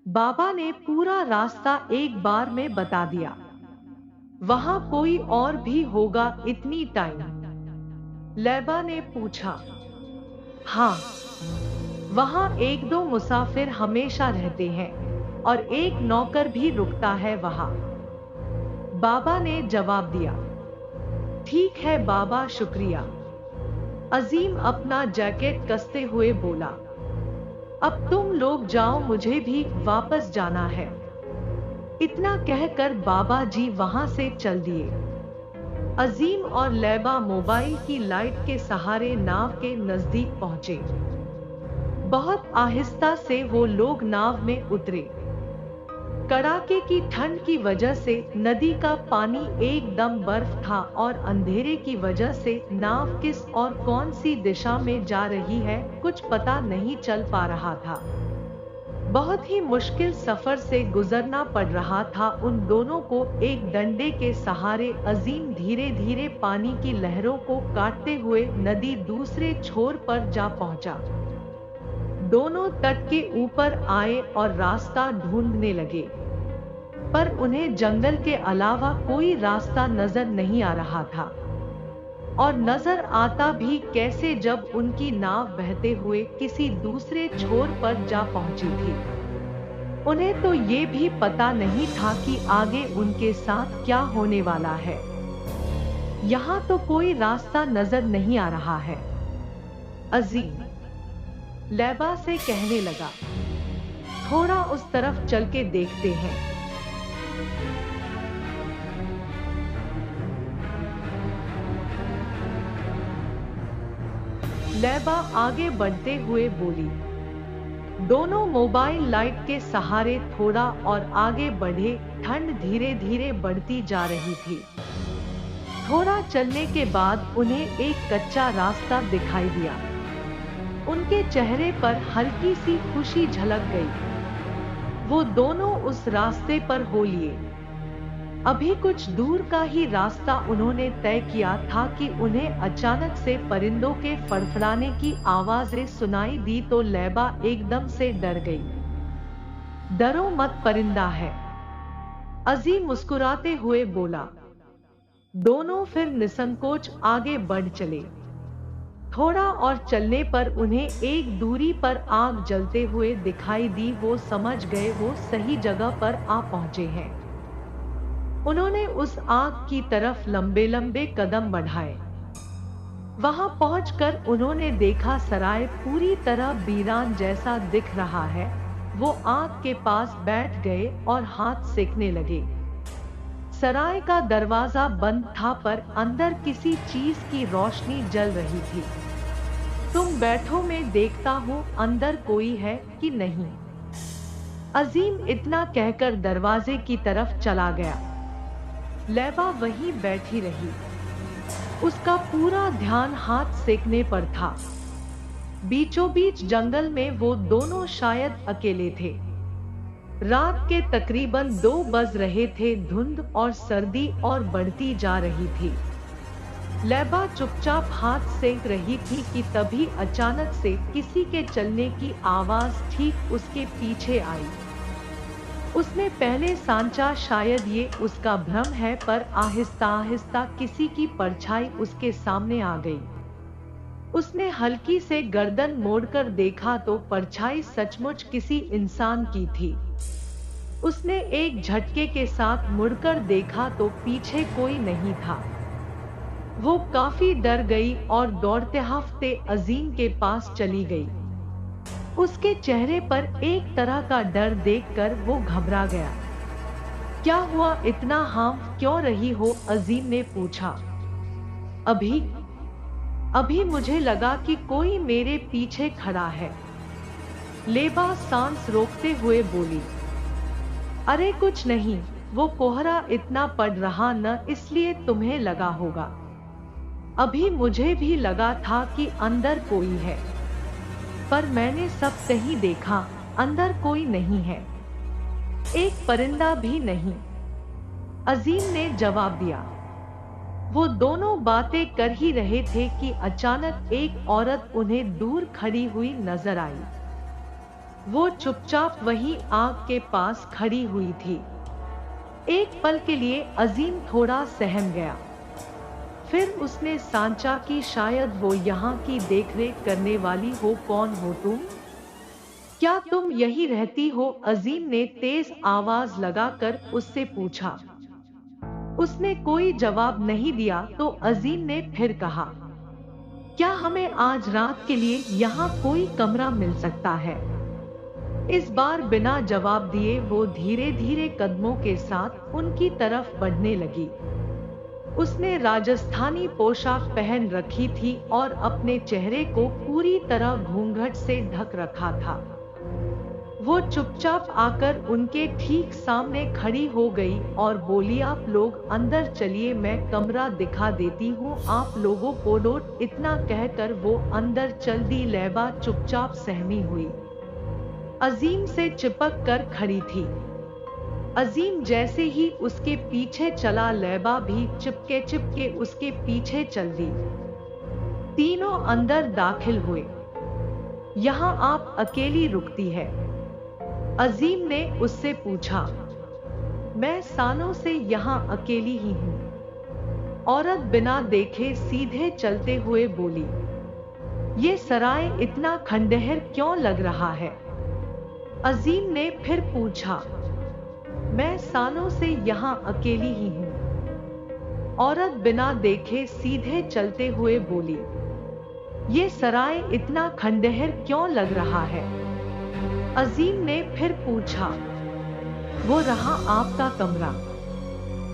बाबा ने पूरा रास्ता एक बार में बता दिया। वहां कोई और भी होगा इतनी टाइम? लैबा ने पूछा। हाँ, वहां एक दो मुसाफिर हमेशा रहते हैं और एक नौकर भी रुकता है वहां। बाबा ने जवाब दिया। ठीक है बाबा, शुक्रिया। अजीम अपना जैकेट कसते हुए बोला। अब तुम लोग जाओ, मुझे भी वापस जाना है। इतना कहकर बाबा जी वहां से चल दिए। अजीम और लैबा मोबाइल की लाइट के सहारे नाव के नजदीक पहुंचे। बहुत आहिस्ता से वो लोग नाव में उतरे। कड़ाके की ठंड की वजह से नदी का पानी एकदम बर्फ था और अंधेरे की वजह से नाव किस और कौन सी दिशा में जा रही है कुछ पता नहीं चल पा रहा था। बहुत ही मुश्किल सफर से गुजरना पड़ रहा था उन दोनों को। एक डंडे के सहारे अजीम धीरे धीरे पानी की लहरों को काटते हुए नदी दूसरे छोर पर जा पहुंचा। दोनों तट के ऊपर आए और रास्ता ढूंढने लगे, पर उन्हें जंगल के अलावा कोई रास्ता नजर नहीं आ रहा था। और नजर आता भी कैसे जब उनकी नाव बहते हुए किसी दूसरे छोर पर जा पहुंची थी। उन्हें तो ये भी पता नहीं था कि आगे उनके साथ क्या होने वाला है। यहाँ तो कोई रास्ता नजर नहीं आ रहा है। अजीम लैबा से कहने लगा, थोड़ा उस तरफ चल के देखते हैं। लैबा आगे बढ़ते हुए बोली। दोनों मोबाइल लाइट के सहारे थोड़ा और आगे बढ़े। ठंड धीरे धीरे बढ़ती जा रही थी। थोड़ा चलने के बाद उन्हें एक कच्चा रास्ता दिखाई दिया। उनके चेहरे पर हल्की सी खुशी झलक गई। वो दोनों उस रास्ते पर हो लिए। अभी कुछ दूर का ही रास्ता उन्होंने तय किया था कि उन्हें अचानक से परिंदों के फड़फड़ाने की आवाजें सुनाई दी तो लैबा एकदम से डर गई। डरो मत, परिंदा है, अजीम मुस्कुराते हुए बोला। दोनों फिर निसंकोच आगे बढ़ चले। थोड़ा और चलने पर उन्हें एक दूरी पर आग जलते हुए दिखाई दी। वो समझ गए वो सही जगह पर आ पहुंचे हैं। उन्होंने उस आग की तरफ लंबे लंबे कदम बढ़ाए। वहां पहुंचकर उन्होंने देखा सराय पूरी तरह वीरान जैसा दिख रहा है। वो आग के पास बैठ गए और हाथ सेकने लगे। सराय का दरवाजा बंद था पर अंदर किसी चीज की रोशनी जल रही थी। तुम बैठो, मैं देखता हूँ अंदर कोई है कि नहीं। अजीम इतना कहकर दरवाजे की तरफ चला गया। लैबा वहीं बैठी रही। उसका पूरा ध्यान हाथ सेकने पर था। बीचों बीच जंगल में वो दोनों शायद अकेले थे। रात के तकरीबन 2 बज रहे थे। धुंध और सर्दी और बढ़ती जा रही थी। लैबा चुपचाप हाथ सेक रही थी कि तभी अचानक से किसी के चलने की आवाज ठीक उसके पीछे आई। उसने पहले सांचा शायद ये उसका भ्रम है, पर आहिस्ता आहिस्ता किसी की परछाई उसके सामने आ गई। उसने हल्की से गर्दन मोड़कर देखा तो परछाई सचमुच किसी इंसान की थी। उसने एक झटके के साथ मुड़कर देखा तो पीछे कोई नहीं था। वो काफी डर गई और दौड़ते हाफते अजीम के पास चली गई। उसके चेहरे पर एक तरह का डर देखकर वो घबरा गया। क्या हुआ, इतना हाँफ क्यों रही हो? अजीम ने पूछा। अभी मुझे लगा कि कोई मेरे पीछे खड़ा है। लैबा सांस रोकते हुए बोली। अरे कुछ नहीं, वो कोहरा इतना पड़ रहा न, इसलिए तुम्हें लगा होगा। अभी मुझे भी लगा था कि अंदर कोई है, पर मैंने सब सही देखा, अंदर कोई नहीं है, एक परिंदा भी नहीं, अजीम ने जवाब दिया। वो दोनों बातें कर ही रहे थे कि अचानक एक औरत उन्हें दूर खड़ी हुई नजर आई। वो चुपचाप वहीं आग के पास खड़ी हुई थी। एक पल के लिए अजीम थोड़ा सहम गया। फिर उसने सांचा कि शायद वो यहाँ की देखरेख करने वाली हो। कौन हो तुम? क्या तुम यही रहती हो? अजीम ने तेज आवाज लगाकर उससे पूछा। उसने कोई जवाब नहीं दिया तो अजीम ने फिर कहा, क्या हमें आज रात के लिए यहाँ कोई कमरा मिल सकता है? इस बार बिना जवाब दिए वो धीरे धीरे कदमों के साथ उनकी तरफ बढ़ने लगी। उसने राजस्थानी पोशाक पहन रखी थी और अपने चेहरे को पूरी तरह घूंघट से ढक रखा था। वो चुपचाप आकर उनके ठीक सामने खड़ी हो गई और बोली, आप लोग अंदर चलिए, मैं कमरा दिखा देती हूँ आप लोगों को। डोट इतना कहकर वो अंदर चल दी। लैबा चुपचाप सहमी हुई अजीम से चिपक कर खड़ी थी। अजीम जैसे ही उसके पीछे चला, लैबा भी चिपके चिपके उसके पीछे चल दी। तीनों अंदर दाखिल हुए। यहाँ आप अकेली रुकती है? अजीम ने उससे पूछा। मैं सालों से यहाँ अकेली ही हूँ। औरत बिना देखे सीधे चलते हुए बोली। ये सराय इतना खंडहर क्यों लग रहा है? अजीम ने फिर पूछा। मैं सालों से यहाँ अकेली ही हूँ। औरत बिना देखे सीधे चलते हुए बोली। ये सराय इतना खंडहर क्यों लग रहा है? अजीम ने फिर पूछा। वो रहा आपका कमरा।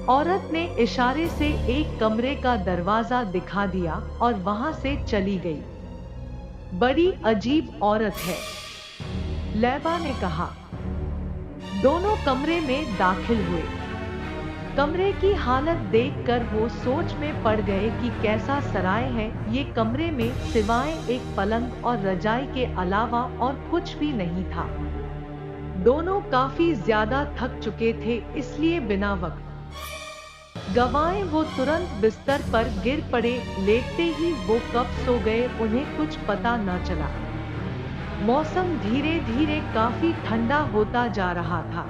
औरत ने इशारे से एक कमरे का दरवाजा दिखा दिया और वहां से चली गई। बड़ी अजीब औरत है, लैबा ने कहा। दोनों कमरे में दाखिल हुए। कमरे की हालत देखकर वो सोच में पड़ गए कि कैसा सराय है ये। कमरे में सिवाय एक पलंग और रजाई के अलावा और कुछ भी नहीं था। दोनों काफी ज्यादा थक चुके थे, इसलिए बिना वक्त गवाए वो तुरंत बिस्तर पर गिर पड़े। लेटते ही वो कब सो गए उन्हें कुछ पता न चला। मौसम धीरे धीरे काफी ठंडा होता जा रहा था।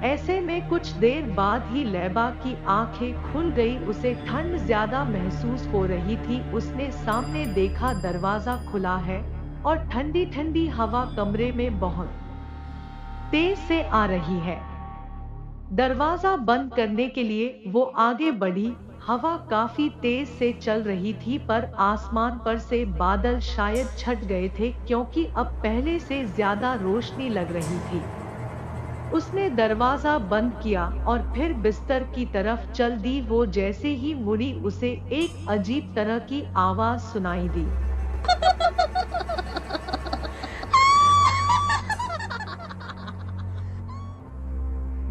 ऐसे में कुछ देर बाद ही लैबा की आंखें खुल गई। उसे ठंड ज्यादा महसूस हो रही थी। उसने सामने देखा, दरवाजा खुला है और ठंडी ठंडी हवा कमरे में बहुत तेज से आ रही है। दरवाजा बंद करने के लिए वो आगे बढ़ी। हवा काफी तेज से चल रही थी पर आसमान पर से बादल शायद छट गए थे क्योंकि अब पहले से ज्यादा रोशनी लग रही थी। उसने दरवाजा बंद किया और फिर बिस्तर की तरफ चल दी। वो जैसे ही मुड़ी उसे एक अजीब तरह की आवाज सुनाई दी।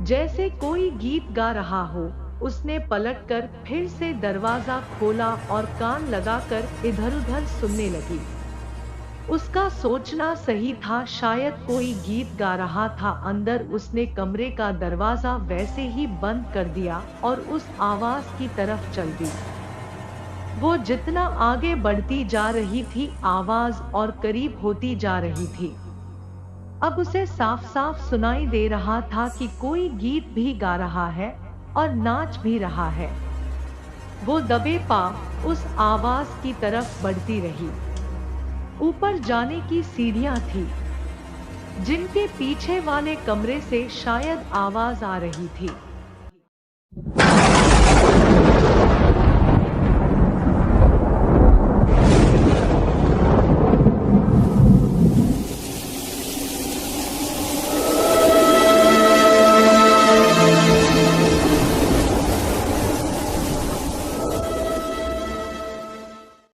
जैसे कोई गीत गा रहा हो। उसने पलटकर फिर से दरवाजा खोला और कान लगाकर इधर-उधर सुनने लगी। उसका सोचना सही था, शायद कोई गीत गा रहा था अंदर। उसने कमरे का दरवाजा वैसे ही बंद कर दिया और उस आवाज की तरफ चल दी। वो जितना आगे बढ़ती जा रही थी, आवाज और करीब होती जा रही थी। अब उसे साफ साफ सुनाई दे रहा था कि कोई गीत भी गा रहा है और नाच भी रहा है। वो दबे पांव उस आवाज की तरफ बढ़ती रही। ऊपर जाने की सीढ़ियां थी, जिनके पीछे वाले कमरे से शायद आवाज आ रही थी।